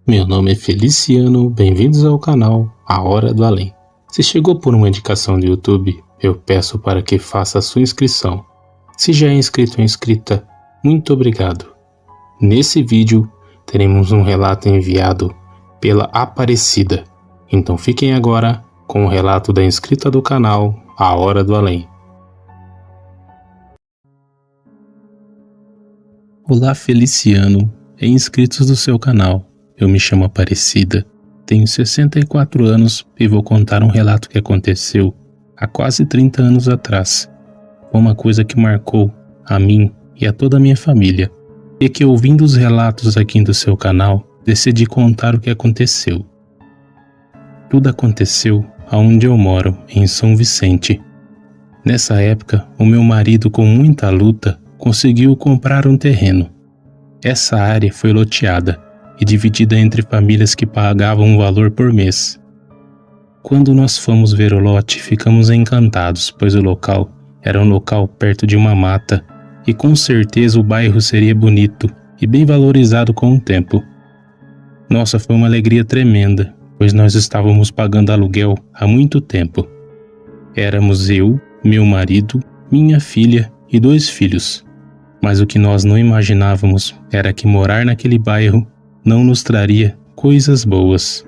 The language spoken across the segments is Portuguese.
Meu nome é Feliciano, bem-vindos ao canal A Hora do Além. Se chegou por uma indicação do YouTube, eu peço para que faça a sua inscrição. Se já é inscrito ou inscrita, muito obrigado. Nesse vídeo, teremos um relato enviado pela Aparecida. Então fiquem agora com o relato da inscrita do canal A Hora do Além. Olá Feliciano e inscritos do seu canal. Eu me chamo Aparecida, tenho 64 anos e vou contar um relato que aconteceu há quase 30 anos atrás. Foi uma coisa que marcou a mim e a toda a minha família, e que ouvindo os relatos aqui do seu canal, decidi contar o que aconteceu. Tudo aconteceu aonde eu moro, em São Vicente. Nessa época, o meu marido, com muita luta, conseguiu comprar um terreno. Essa área foi loteada e dividida entre famílias que pagavam um valor por mês. Quando nós fomos ver o lote, ficamos encantados, pois o local era um local perto de uma mata e com certeza o bairro seria bonito e bem valorizado com o tempo. Nossa, foi uma alegria tremenda, pois nós estávamos pagando aluguel há muito tempo. Éramos eu, meu marido, minha filha e 2 filhos. Mas o que nós não imaginávamos era que morar naquele bairro não nos traria coisas boas.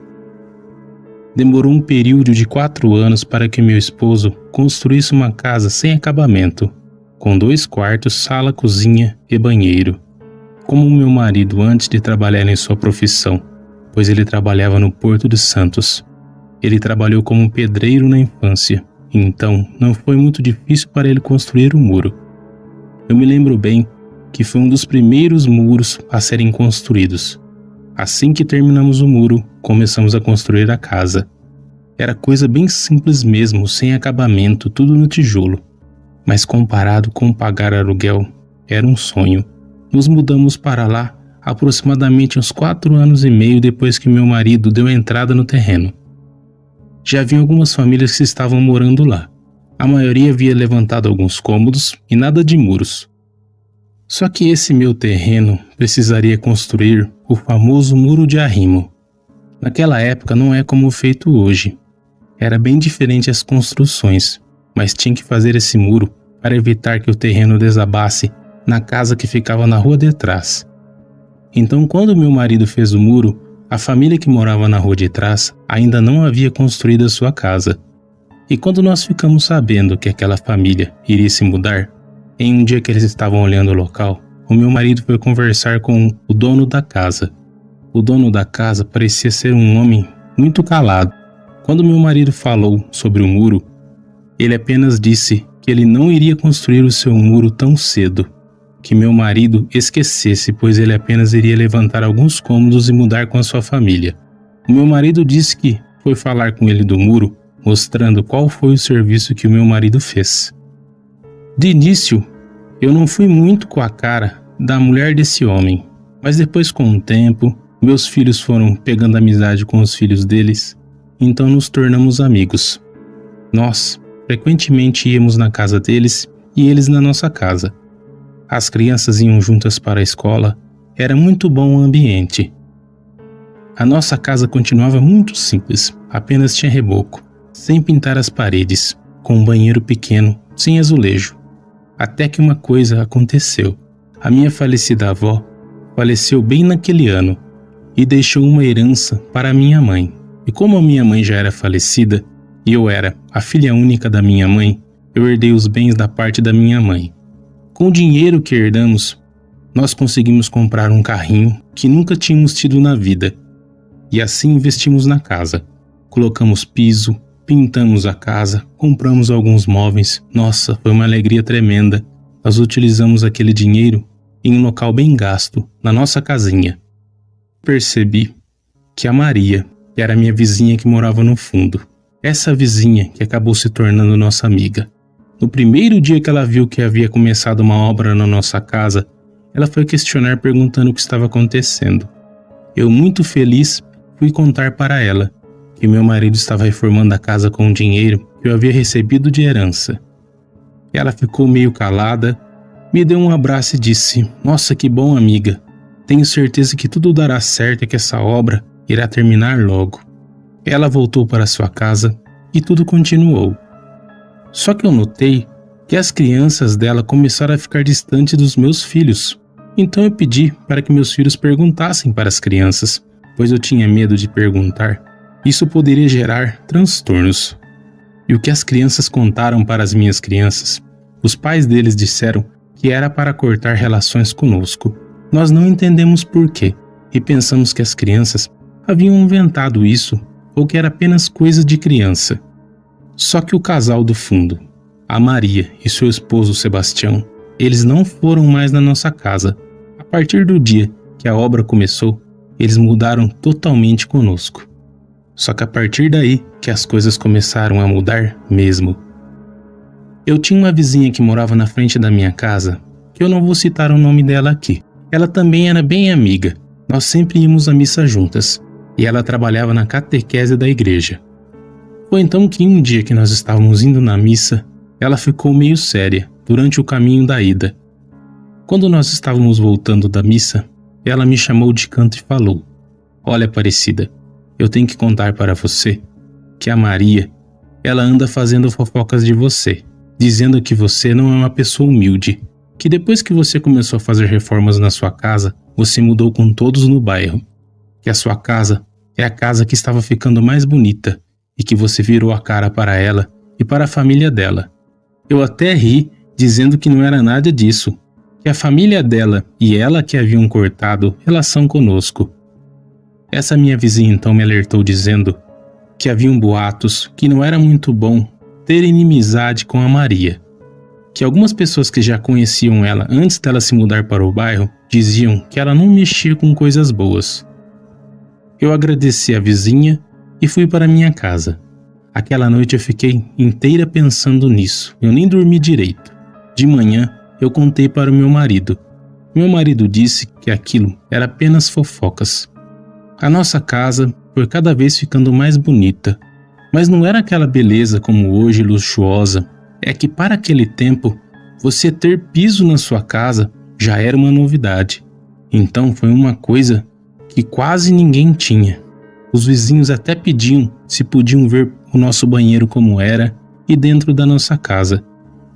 Demorou um período de 4 anos para que meu esposo construísse uma casa sem acabamento, com 2 quartos, sala, cozinha e banheiro. Como meu marido antes de trabalhar em sua profissão, pois ele trabalhava no Porto de Santos. Ele trabalhou como pedreiro na infância, então não foi muito difícil para ele construir o muro. Eu me lembro bem que foi um dos primeiros muros a serem construídos. Assim que terminamos o muro, começamos a construir a casa. Era coisa bem simples mesmo, sem acabamento, tudo no tijolo. Mas comparado com pagar aluguel, era um sonho. Nos mudamos para lá aproximadamente uns 4 anos e meio depois que meu marido deu entrada no terreno. Já havia algumas famílias que estavam morando lá. A maioria havia levantado alguns cômodos e nada de muros. Só que esse meu terreno precisaria construir o famoso muro de arrimo. Naquela época não é como feito hoje. Era bem diferente as construções, mas tinha que fazer esse muro para evitar que o terreno desabasse na casa que ficava na rua de trás. Então, quando meu marido fez o muro, a família que morava na rua de trás ainda não havia construído a sua casa. E quando nós ficamos sabendo que aquela família iria se mudar, em um dia que eles estavam olhando o local, o meu marido foi conversar com o dono da casa. O dono da casa parecia ser um homem muito calado. Quando meu marido falou sobre o muro, ele apenas disse que ele não iria construir o seu muro tão cedo, que meu marido esquecesse, pois ele apenas iria levantar alguns cômodos e mudar com a sua família. O meu marido disse que foi falar com ele do muro, mostrando qual foi o serviço que o meu marido fez. De início, eu não fui muito com a cara da mulher desse homem, mas depois, com o tempo, meus filhos foram pegando amizade com os filhos deles, então nos tornamos amigos. Nós frequentemente íamos na casa deles e eles na nossa casa. As crianças iam juntas para a escola, era muito bom o ambiente. A nossa casa continuava muito simples, apenas tinha reboco, sem pintar as paredes, com um banheiro pequeno, sem azulejo. Até que uma coisa aconteceu. A minha falecida avó faleceu bem naquele ano e deixou uma herança para minha mãe. E como a minha mãe já era falecida e eu era a filha única da minha mãe, eu herdei os bens da parte da minha mãe. Com o dinheiro que herdamos, nós conseguimos comprar um carrinho que nunca tínhamos tido na vida. E assim investimos na casa. Colocamos piso, pintamos a casa, compramos alguns móveis. Nossa, foi uma alegria tremenda. Nós utilizamos aquele dinheiro em um local bem gasto, na nossa casinha. Percebi que a Maria, que era minha vizinha que morava no fundo, essa vizinha que acabou se tornando nossa amiga. No primeiro dia que ela viu que havia começado uma obra na nossa casa, ela foi questionar perguntando o que estava acontecendo. Eu, muito feliz, fui contar para ela que meu marido estava reformando a casa com o dinheiro que eu havia recebido de herança. Ela ficou meio calada, me deu um abraço e disse: "Nossa, que bom, amiga. Tenho certeza que tudo dará certo e que essa obra irá terminar logo. Ela voltou para sua casa e tudo continuou. Só que eu notei que as crianças dela começaram a ficar distantes dos meus filhos. Então eu pedi para que meus filhos perguntassem para as crianças, pois eu tinha medo de perguntar. Isso poderia gerar transtornos. E o que as crianças contaram para as minhas crianças? Os pais deles disseram que era para cortar relações conosco. Nós não entendemos por quê e pensamos que as crianças haviam inventado isso ou que era apenas coisa de criança. Só que o casal do fundo, a Maria e seu esposo Sebastião, eles não foram mais na nossa casa. A partir do dia que a obra começou, eles mudaram totalmente conosco. Só que a partir daí que as coisas começaram a mudar mesmo. Eu tinha uma vizinha que morava na frente da minha casa, que eu não vou citar o nome dela aqui. Ela também era bem amiga. Nós sempre íamos à missa juntas. E ela trabalhava na catequese da igreja. Foi então que um dia que nós estávamos indo na missa, ela ficou meio séria durante o caminho da ida. Quando nós estávamos voltando da missa, ela me chamou de canto e falou: "Olha, Aparecida, eu tenho que contar para você que a Maria, ela anda fazendo fofocas de você, dizendo que você não é uma pessoa humilde, que depois que você começou a fazer reformas na sua casa, você mudou com todos no bairro, que a sua casa é a casa que estava ficando mais bonita e que você virou a cara para ela e para a família dela." Eu até ri, dizendo que não era nada disso, que a família dela e ela que haviam cortado relação conosco. Essa minha vizinha então me alertou dizendo que haviam boatos que não era muito bom ter inimizade com a Maria, que algumas pessoas que já conheciam ela antes dela se mudar para o bairro diziam que ela não mexia com coisas boas. Eu agradeci a vizinha e fui para minha casa. Aquela noite eu fiquei inteira pensando nisso, eu nem dormi direito. De manhã eu contei para o meu marido. Meu marido disse que aquilo era apenas fofocas. A nossa casa foi cada vez ficando mais bonita, mas não era aquela beleza como hoje, luxuosa. É que para aquele tempo, você ter piso na sua casa já era uma novidade. Então foi uma coisa que quase ninguém tinha. Os vizinhos até pediam se podiam ver o nosso banheiro como era e dentro da nossa casa.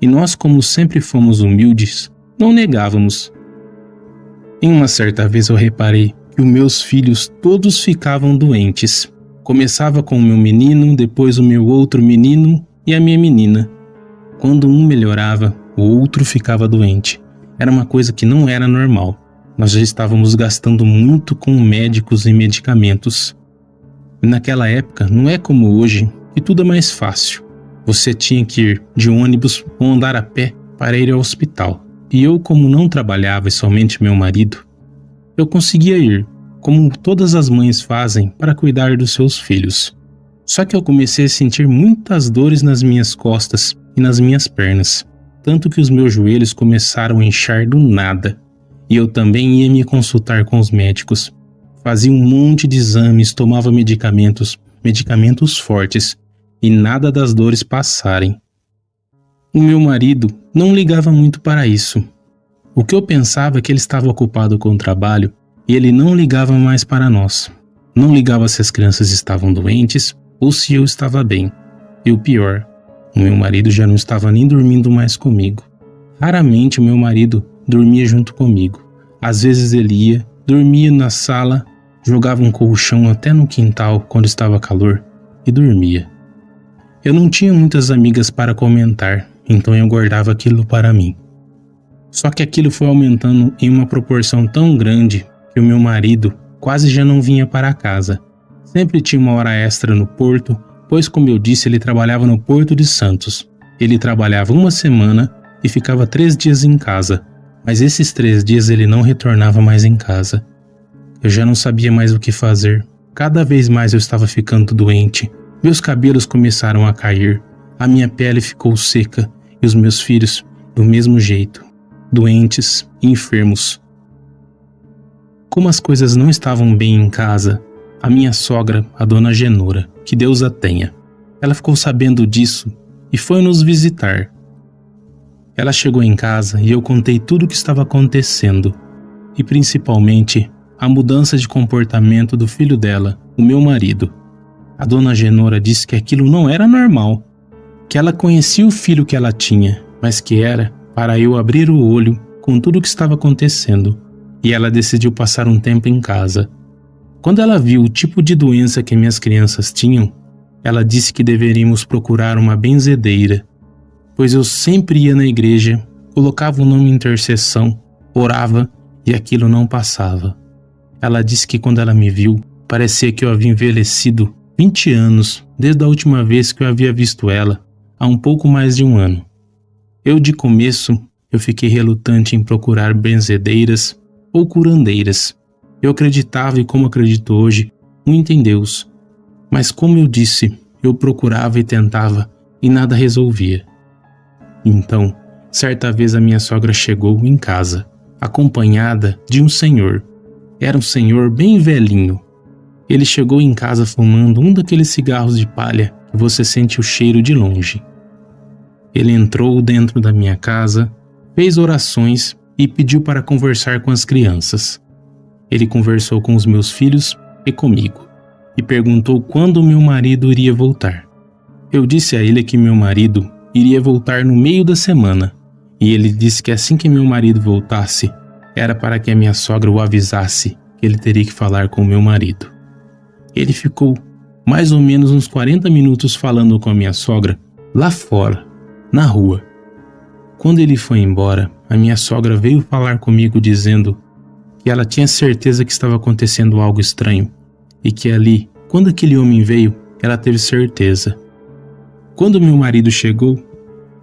E nós, como sempre fomos humildes, não negávamos. Em uma certa vez eu reparei que os meus filhos todos ficavam doentes. Começava com o meu menino, depois o meu outro menino e a minha menina. Quando um melhorava, o outro ficava doente. Era uma coisa que não era normal. Nós já estávamos gastando muito com médicos e medicamentos. E naquela época, não é como hoje, que tudo é mais fácil. Você tinha que ir de ônibus ou andar a pé para ir ao hospital. E eu, como não trabalhava e somente meu marido, eu conseguia ir, como todas as mães fazem para cuidar dos seus filhos. Só que eu comecei a sentir muitas dores nas minhas costas e nas minhas pernas, tanto que os meus joelhos começaram a inchar do nada. E eu também ia me consultar com os médicos. Fazia um monte de exames, tomava medicamentos fortes, e nada das dores passarem. O meu marido não ligava muito para isso. O que eu pensava é que ele estava ocupado com o trabalho e ele não ligava mais para nós. Não ligava se as crianças estavam doentes ou se eu estava bem. E o pior, o meu marido já não estava nem dormindo mais comigo. Raramente o meu marido dormia junto comigo. Às vezes ele ia, dormia na sala, jogava um colchão até no quintal quando estava calor e dormia. Eu não tinha muitas amigas para comentar, então eu guardava aquilo para mim. Só que aquilo foi aumentando em uma proporção tão grande que o meu marido quase já não vinha para casa. Sempre tinha uma hora extra no porto, pois, como eu disse, ele trabalhava no Porto de Santos. Ele trabalhava uma semana e ficava 3 dias em casa, mas esses 3 dias ele não retornava mais em casa. Eu já não sabia mais o que fazer. Cada vez mais eu estava ficando doente. Meus cabelos começaram a cair, a minha pele ficou seca e os meus filhos do mesmo jeito, doentes e enfermos. Como as coisas não estavam bem em casa, a minha sogra, a dona Genora, que Deus a tenha, ela ficou sabendo disso e foi nos visitar. Ela chegou em casa e eu contei tudo o que estava acontecendo. e principalmente a mudança de comportamento do filho dela, o meu marido. A dona Genora disse que aquilo não era normal, que ela conhecia o filho que ela tinha, mas que era para eu abrir o olho com tudo o que estava acontecendo, e ela decidiu passar um tempo em casa. Quando ela viu o tipo de doença que minhas crianças tinham, ela disse que deveríamos procurar uma benzedeira, pois eu sempre ia na igreja, colocava o nome em intercessão, orava e aquilo não passava. Ela disse que quando ela me viu, parecia que eu havia envelhecido 20 anos desde a última vez que eu havia visto ela, há um pouco mais de um ano. De começo, eu fiquei relutante em procurar benzedeiras ou curandeiras. Eu acreditava e como acredito hoje, muito em Deus. Mas como eu disse, eu procurava e tentava e nada resolvia. Então, certa vez a minha sogra chegou em casa, acompanhada de um senhor. Era um senhor bem velhinho. Ele chegou em casa fumando um daqueles cigarros de palha que você sente o cheiro de longe. Ele entrou dentro da minha casa, fez orações e pediu para conversar com as crianças. Ele conversou com os meus filhos e comigo, e perguntou quando meu marido iria voltar. Eu disse a ele que meu marido iria voltar no meio da semana, e ele disse que assim que meu marido voltasse, era para que a minha sogra o avisasse que ele teria que falar com meu marido. Ele ficou mais ou menos uns 40 minutos falando com a minha sogra lá fora, na rua. Quando ele foi embora, a minha sogra veio falar comigo dizendo que ela tinha certeza que estava acontecendo algo estranho e que ali, quando aquele homem veio, ela teve certeza. Quando meu marido chegou,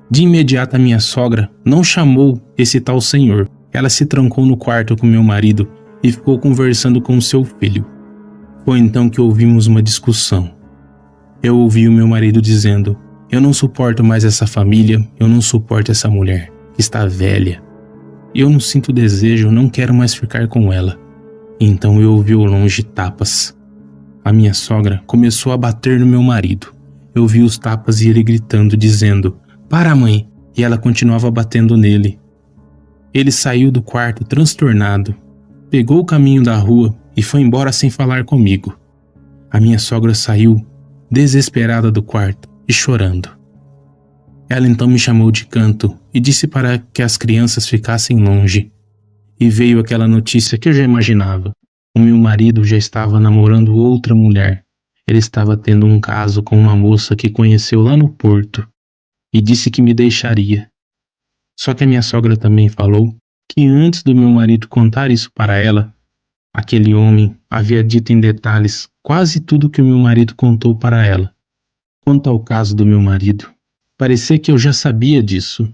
de imediato a minha sogra não chamou esse tal senhor. Ela se trancou no quarto com meu marido e ficou conversando com seu filho. Foi então que ouvimos uma discussão. Eu ouvi o meu marido dizendo: "Eu não suporto mais essa família, eu não suporto essa mulher, que está velha. Eu não sinto desejo, não quero mais ficar com ela." Então eu ouvi ao longe tapas. A minha sogra começou a bater no meu marido. Eu vi os tapas e ele gritando, dizendo: "Para, mãe!" E ela continuava batendo nele. Ele saiu do quarto transtornado, pegou o caminho da rua e foi embora sem falar comigo. A minha sogra saiu desesperada do quarto e chorando. Ela então me chamou de canto e disse para que as crianças ficassem longe. E veio aquela notícia que eu já imaginava. O meu marido já estava namorando outra mulher. Ele estava tendo um caso com uma moça que conheceu lá no porto e disse que me deixaria. Só que a minha sogra também falou que antes do meu marido contar isso para ela, aquele homem havia dito em detalhes quase tudo que o meu marido contou para ela. Quanto ao caso do meu marido, parecia que eu já sabia disso.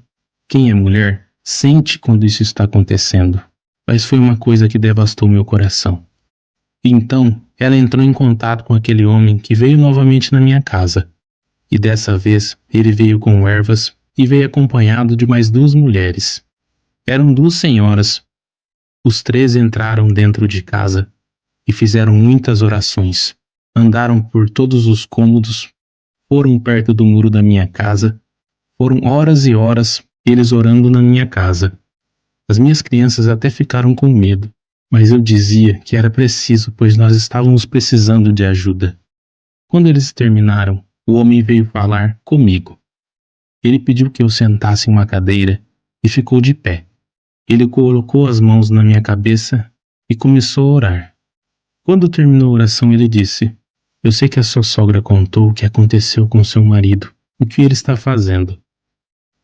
Quem é mulher sente quando isso está acontecendo, mas foi uma coisa que devastou meu coração. Então, ela entrou em contato com aquele homem que veio novamente na minha casa. E dessa vez, ele veio com ervas e veio acompanhado de mais 2 mulheres. Eram 2 senhoras. Os 3 entraram dentro de casa e fizeram muitas orações. Andaram por todos os cômodos, foram perto do muro da minha casa, foram horas e horas eles orando na minha casa. As minhas crianças até ficaram com medo, mas eu dizia que era preciso, pois nós estávamos precisando de ajuda. Quando eles terminaram, o homem veio falar comigo. Ele pediu que eu sentasse em uma cadeira e ficou de pé. Ele colocou as mãos na minha cabeça e começou a orar. Quando terminou a oração, ele disse: "Eu sei que a sua sogra contou o que aconteceu com seu marido, o que ele está fazendo.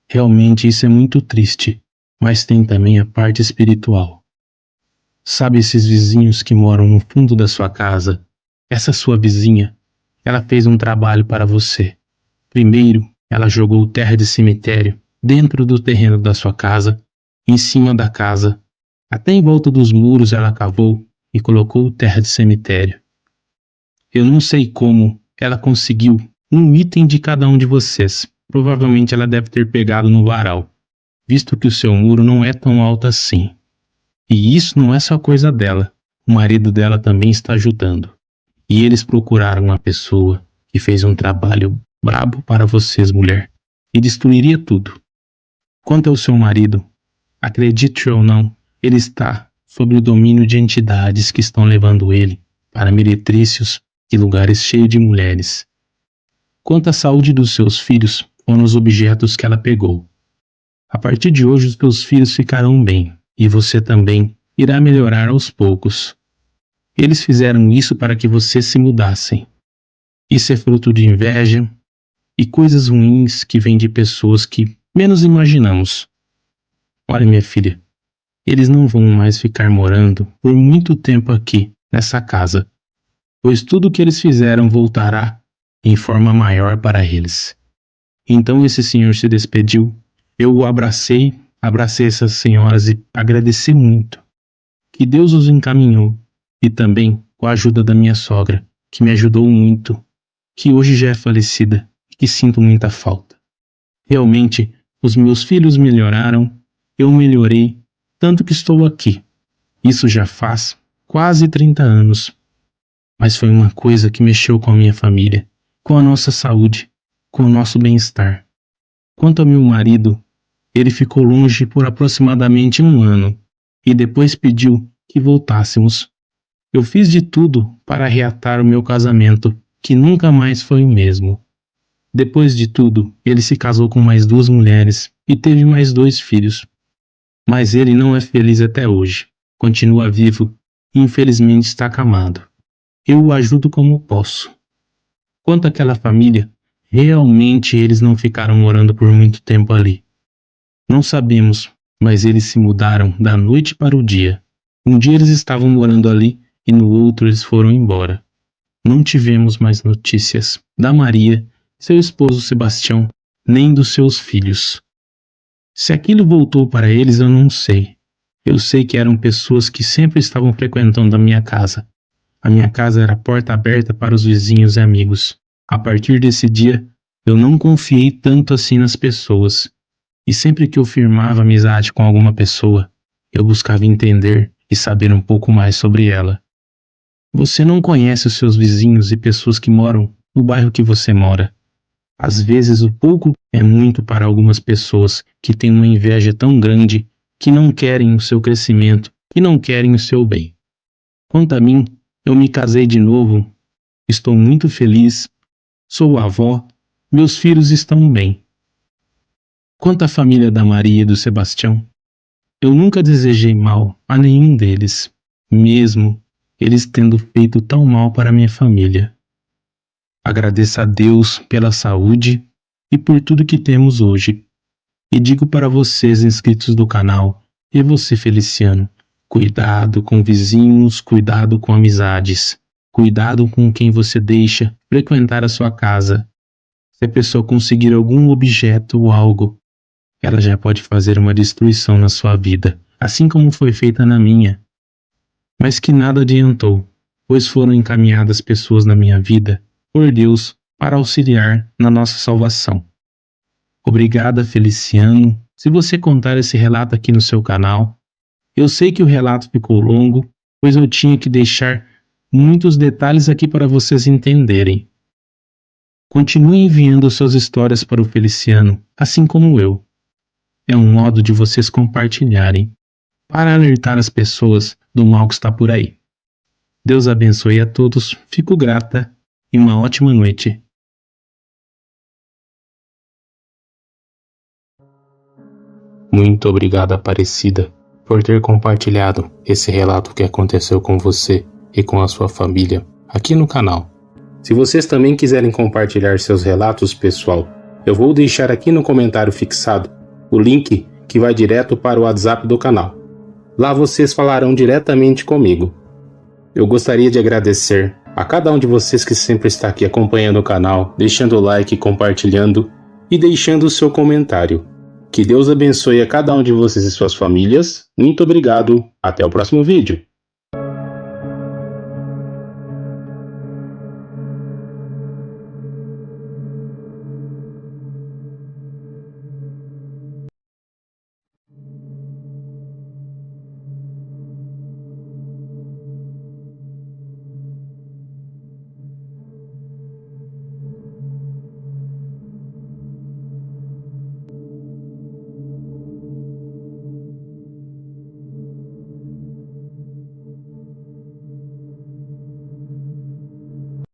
Realmente isso é muito triste, mas tem também a parte espiritual. Sabe esses vizinhos que moram no fundo da sua casa? Essa sua vizinha, ela fez um trabalho para você. Primeiro, ela jogou terra de cemitério dentro do terreno da sua casa, em cima da casa. Até em volta dos muros ela cavou e colocou terra de cemitério. Eu não sei como ela conseguiu um item de cada um de vocês. Provavelmente ela deve ter pegado no varal, visto que o seu muro não é tão alto assim. E isso não é só coisa dela. O marido dela também está ajudando. E eles procuraram uma pessoa que fez um trabalho brabo para vocês, mulher, e destruiria tudo. Quanto ao seu marido, acredite ou não, ele está sobre o domínio de entidades que estão levando ele para meretrícios e lugares cheios de mulheres. Quanto à saúde dos seus filhos, foram os objetos que ela pegou. A partir de hoje, os teus filhos ficarão bem, e você também irá melhorar aos poucos. Eles fizeram isso para que vocês se mudassem. Isso é fruto de inveja e coisas ruins que vêm de pessoas que menos imaginamos. Olha, minha filha, eles não vão mais ficar morando por muito tempo aqui, nessa casa, pois tudo o que eles fizeram voltará em forma maior para eles. Então esse senhor se despediu. Eu o abracei essas senhoras e agradeci muito. Que Deus os encaminhou, e também com a ajuda da minha sogra, que me ajudou muito, que hoje já é falecida e que sinto muita falta. Realmente, os meus filhos melhoraram, eu melhorei, tanto que estou aqui. Isso já faz quase 30 anos. Mas foi uma coisa que mexeu com a minha família, com a nossa saúde, com o nosso bem-estar. Quanto ao meu marido, ele ficou longe por aproximadamente 1 ano e depois pediu que voltássemos. Eu fiz de tudo para reatar o meu casamento, que nunca mais foi o mesmo. Depois de tudo, ele se casou com mais 2 mulheres e teve mais 2 filhos. Mas ele não é feliz até hoje. Continua vivo e infelizmente está acamado. Eu o ajudo como posso. Quanto àquela família, realmente eles não ficaram morando por muito tempo ali. Não sabemos, mas eles se mudaram da noite para o dia. Um dia eles estavam morando ali e no outro eles foram embora. Não tivemos mais notícias da Maria, seu esposo Sebastião, nem dos seus filhos. Se aquilo voltou para eles, eu não sei. Eu sei que eram pessoas que sempre estavam frequentando a minha casa. A minha casa era a porta aberta para os vizinhos e amigos. A partir desse dia, eu não confiei tanto assim nas pessoas. E sempre que eu firmava amizade com alguma pessoa, eu buscava entender e saber um pouco mais sobre ela. Você não conhece os seus vizinhos e pessoas que moram no bairro que você mora. Às vezes o pouco é muito para algumas pessoas que têm uma inveja tão grande que não querem o seu crescimento, que não querem o seu bem. Quanto a mim, eu me casei de novo, estou muito feliz, sou avó, meus filhos estão bem. Quanto à família da Maria e do Sebastião, eu nunca desejei mal a nenhum deles, mesmo eles tendo feito tão mal para minha família. Agradeço a Deus pela saúde e por tudo que temos hoje. E digo para vocês inscritos do canal, e você Feliciano, cuidado com vizinhos, cuidado com amizades, cuidado com quem você deixa frequentar a sua casa. Se a pessoa conseguir algum objeto ou algo, ela já pode fazer uma destruição na sua vida, assim como foi feita na minha. Mas que nada adiantou, pois foram encaminhadas pessoas na minha vida por Deus para auxiliar na nossa salvação. Obrigada, Feliciano. Se você contar esse relato aqui no seu canal, eu sei que o relato ficou longo, pois eu tinha que deixar muitos detalhes aqui para vocês entenderem. Continue enviando suas histórias para o Feliciano, assim como eu. É um modo de vocês compartilharem, para alertar as pessoas do mal que está por aí. Deus abençoe a todos, fico grata e uma ótima noite. Muito obrigado, Aparecida, por ter compartilhado esse relato que aconteceu com você e com a sua família aqui no canal. Se vocês também quiserem compartilhar seus relatos, pessoal, eu vou deixar aqui no comentário fixado o link que vai direto para o WhatsApp do canal. Lá vocês falarão diretamente comigo. Eu gostaria de agradecer a cada um de vocês que sempre está aqui acompanhando o canal, deixando o like, compartilhando e deixando o seu comentário. Que Deus abençoe a cada um de vocês e suas famílias. Muito obrigado. Até o próximo vídeo.